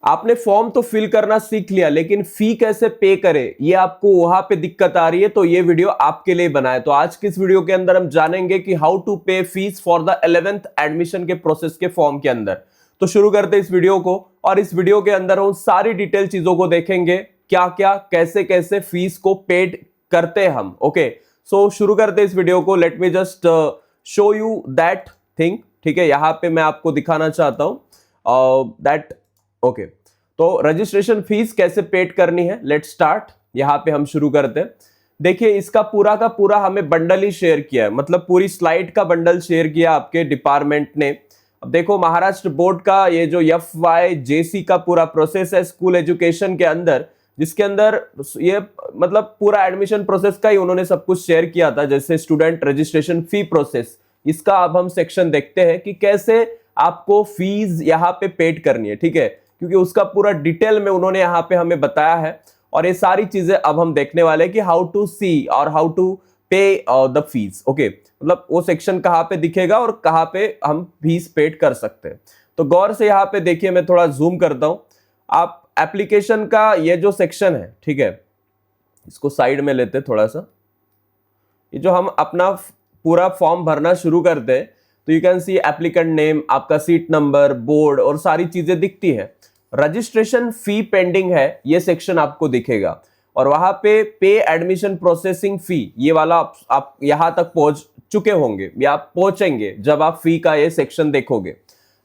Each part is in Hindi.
आपने फॉर्म तो फिल करना सीख लिया, लेकिन फी कैसे पे करे ये आपको वहां पे दिक्कत आ रही है, तो ये वीडियो आपके लिए बना है। तो आज की इस वीडियो के अंदर हम जानेंगे कि हाउ टू पे fees for the 11th admission के प्रोसेस के फॉर्म के अंदर। तो शुरू करते हैं इस वीडियो को, और इस वीडियो के अंदर हम सारी डिटेल चीजों को देखेंगे, क्या क्या कैसे कैसे फीस को पेड करते हैं हम। ओके, सो शुरू करते हैं इस वीडियो को। Let me just show you that thing. ठीक है, यहां पे मैं आपको दिखाना चाहता हूं दैट ओके। तो रजिस्ट्रेशन फीस कैसे पेड करनी है, लेट्स स्टार्ट। यहां पे हम शुरू करते हैं। देखिए, इसका पूरा का पूरा हमें बंडल ही शेयर किया है, मतलब पूरी स्लाइड का बंडल शेयर किया आपके डिपार्टमेंट ने। अब देखो, महाराष्ट्र बोर्ड का ये जो FYJC का पूरा प्रोसेस है स्कूल एजुकेशन के अंदर, जिसके अंदर ये मतलब पूरा एडमिशन प्रोसेस का ही उन्होंने सब कुछ शेयर किया था, जैसे स्टूडेंट रजिस्ट्रेशन फी प्रोसेस। इसका अब हम सेक्शन देखते हैं कि कैसे आपको फीस यहाँ पे पेड करनी है। ठीक है, क्योंकि उसका पूरा डिटेल में उन्होंने यहाँ पे हमें बताया है, और ये सारी चीजें अब हम देखने वाले हैं कि हाउ टू सी और हाउ टू पे द फीस। ओके, मतलब वो सेक्शन कहाँ पे दिखेगा और कहाँ पे हम फीस पेड कर सकते हैं। तो गौर से यहाँ पे देखिए, मैं थोड़ा जूम करता हूं। आप एप्लीकेशन का ये जो सेक्शन है, ठीक है, इसको साइड में लेते थोड़ा सा। ये जो हम अपना पूरा फॉर्म भरना शुरू करते हैं, तो you can C applicant name, आपका सीट नंबर, बोर्ड और सारी चीजें दिखती है। रजिस्ट्रेशन फी पेंडिंग है, ये सेक्शन आपको दिखेगा, और वहां पे एडमिशन प्रोसेसिंग फी, ये वाला आप यहां तक पहुंच चुके होंगे या पहुंचेंगे जब आप फी का ये सेक्शन देखोगे।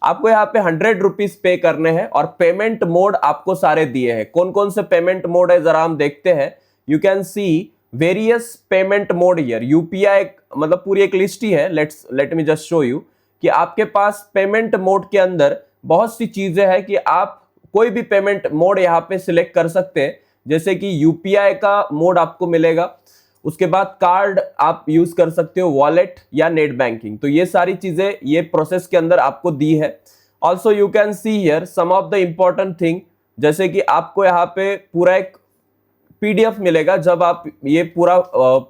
आपको यहाँ पे 100 रुपीज पे करने हैं, और पेमेंट मोड आपको सारे दिए हैं। कौन कौन से पेमेंट मोड है जरा हम देखते हैं। You can see various payment mode here. UPI मतलब पूरी एक लिस्ट ही है। Let me just show you कि आपके पास पेमेंट मोड के अंदर बहुत सी चीजें हैं कि आप कोई भी पेमेंट मोड यहाँ पे सिलेक्ट कर सकते हैं। जैसे कि यूपीआई का मोड आपको मिलेगा, उसके बाद कार्ड आप यूज कर सकते हो, वॉलेट या नेट बैंकिंग। तो ये सारी चीजें ये प्रोसेस के अंदर आपको दी है। Also you can see here some of the important thing, जैसे कि आपको यहाँ पे पूरा एक PDF मिलेगा। जब आप ये पूरा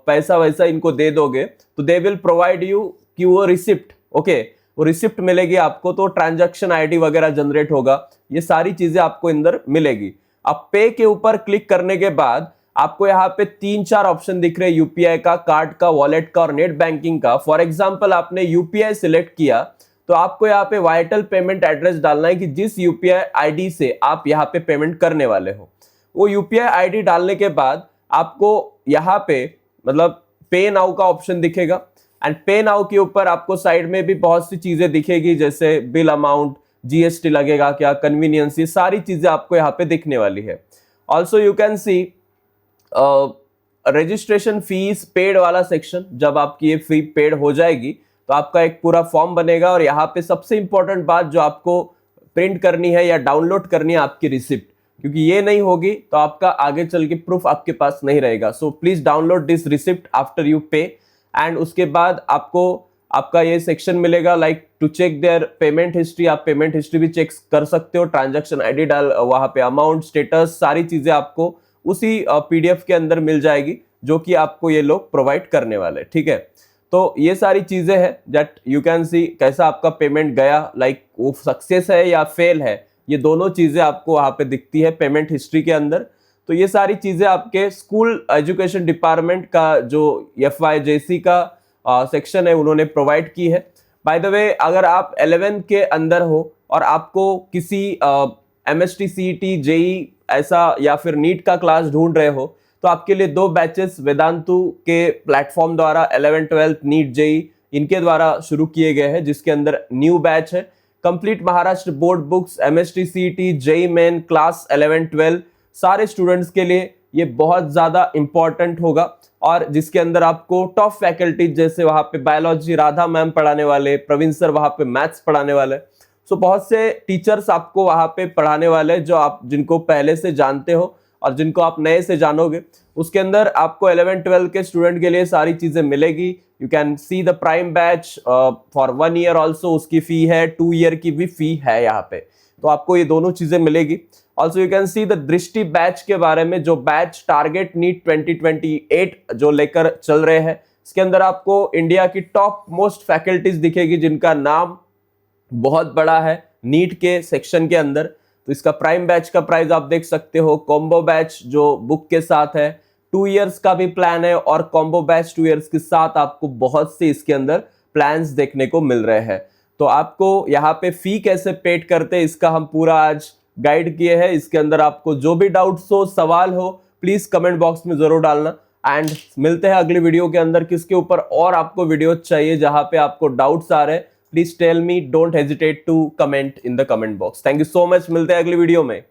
पैसा वैसा इनको दे दोगे, तो दे विल प्रोवाइड यू कि वो रिसिप्ट, ओके, वो रिसिप्ट मिलेगी आपको। तो ट्रांजैक्शन ID वगैरह जनरेट होगा, ये सारी चीजें आपको अंदर मिलेगी। अब पे के ऊपर क्लिक करने के बाद आपको यहाँ पे 3-4 ऑप्शन दिख रहे हैं, यूपीआई का, कार्ड का, वॉलेट का और नेट बैंकिंग का। फॉर एग्जाम्पल, आपने यूपीआई सिलेक्ट किया, तो आपको यहाँ पे वाइटल पेमेंट एड्रेस डालना है कि जिस यूपीआई ID से आप यहाँ पे पेमेंट करने वाले हो। वो यूपीआई ID डालने के बाद आपको यहाँ पे मतलब पे नाउ का ऑप्शन दिखेगा, एंड पे नाउ के ऊपर आपको साइड में भी बहुत सी चीजें दिखेगी, जैसे बिल अमाउंट, GST लगेगा क्या, कन्वीनियंस, ये सारी चीजें आपको यहाँ पे दिखने वाली है। Also you can see registration fees paid वाला सेक्शन। जब आपकी ये फी पेड हो जाएगी, तो आपका एक पूरा फॉर्म बनेगा, और यहाँ पे सबसे इंपॉर्टेंट बात जो आपको प्रिंट करनी है या डाउनलोड करनी है, आपकी रिसिप्ट, क्योंकि ये नहीं होगी तो आपका आगे चल के प्रूफ आपके पास नहीं रहेगा। So please download this receipt after you pay, and उसके बाद आपको आपका ये सेक्शन मिलेगा like to check their payment history. आप पेमेंट हिस्ट्री भी चेक कर सकते हो, ट्रांजैक्शन ID डाल, वहां पे अमाउंट, स्टेटस, सारी चीजें आपको उसी PDF के अंदर मिल जाएगी, जो कि आपको ये लोग प्रोवाइड करने वाले। ठीक है, तो ये सारी चीजें हैं दैट यू कैन सी कैसा आपका पेमेंट गया, लाइक वो सक्सेस है या फेल है, ये दोनों चीजें आपको वहां पे दिखती है पेमेंट हिस्ट्री के अंदर। तो ये सारी चीजें आपके स्कूल एजुकेशन डिपार्टमेंट का जो FYJC का सेक्शन है, उन्होंने प्रोवाइड की है। बाय द वे, अगर आप 11 के अंदर हो और आपको किसी MST CET JEE ऐसा या फिर नीट का क्लास ढूंढ रहे हो, तो आपके लिए 2 बैचेस वेदांतु के प्लेटफॉर्म द्वारा 11, 12 नीट JEE इनके द्वारा शुरू किए गए हैं, जिसके अंदर न्यू बैच है complete Maharashtra board books, MST CET JEE main class 11, 12 सारे स्टूडेंट्स के लिए ये बहुत ज्यादा इंपॉर्टेंट होगा, और जिसके अंदर आपको टॉप फैकल्टी, जैसे वहां पे बायोलॉजी राधा मैम पढ़ाने वाले, प्रवीण सर वहां पे मैथ्स पढ़ाने वाले। सो बहुत से टीचर्स आपको वहां पे पढ़ाने वाले, जो आप जिनको पहले से जानते हो और जिनको आप नए से जानोगे। उसके अंदर आपको 11, 12 के स्टूडेंट के लिए सारी चीजें मिलेगी। You can see the prime batch for 1 year also, उसकी फी है, 2 ईयर की भी फी है यहाँ पे, तो आपको ये दोनों चीजें मिलेगी। Also you can see the दृष्टि बैच के बारे में, जो बैच टारगेट नीट 2028 जो लेकर चल रहे हैं। इसके अंदर आपको इंडिया की टॉप मोस्ट फैकल्टीज दिखेगी, जिनका नाम बहुत बड़ा है नीट के सेक्शन के अंदर। तो इसका प्राइम बैच का प्राइस आप देख सकते हो, कॉम्बो बैच जो बुक के साथ है 2 इयर्स का भी प्लान है, और कॉम्बो बैच 2 इयर्स के साथ आपको बहुत से इसके अंदर प्लान्स देखने को मिल रहे हैं। तो आपको यहाँ पे फी कैसे पेड करते हैं इसका हम पूरा आज गाइड किए हैं। इसके अंदर आपको जो भी डाउट्स हो, सवाल हो, प्लीज कमेंट बॉक्स में जरूर डालना। एंड मिलते हैं अगली वीडियो के अंदर। किसके ऊपर और आपको वीडियो चाहिए जहां पे आपको डाउट्स आ रहे हैं, please tell me, don't hesitate to comment in the comment box. Thank you so much, मिलते हैं अगली वीडियो में।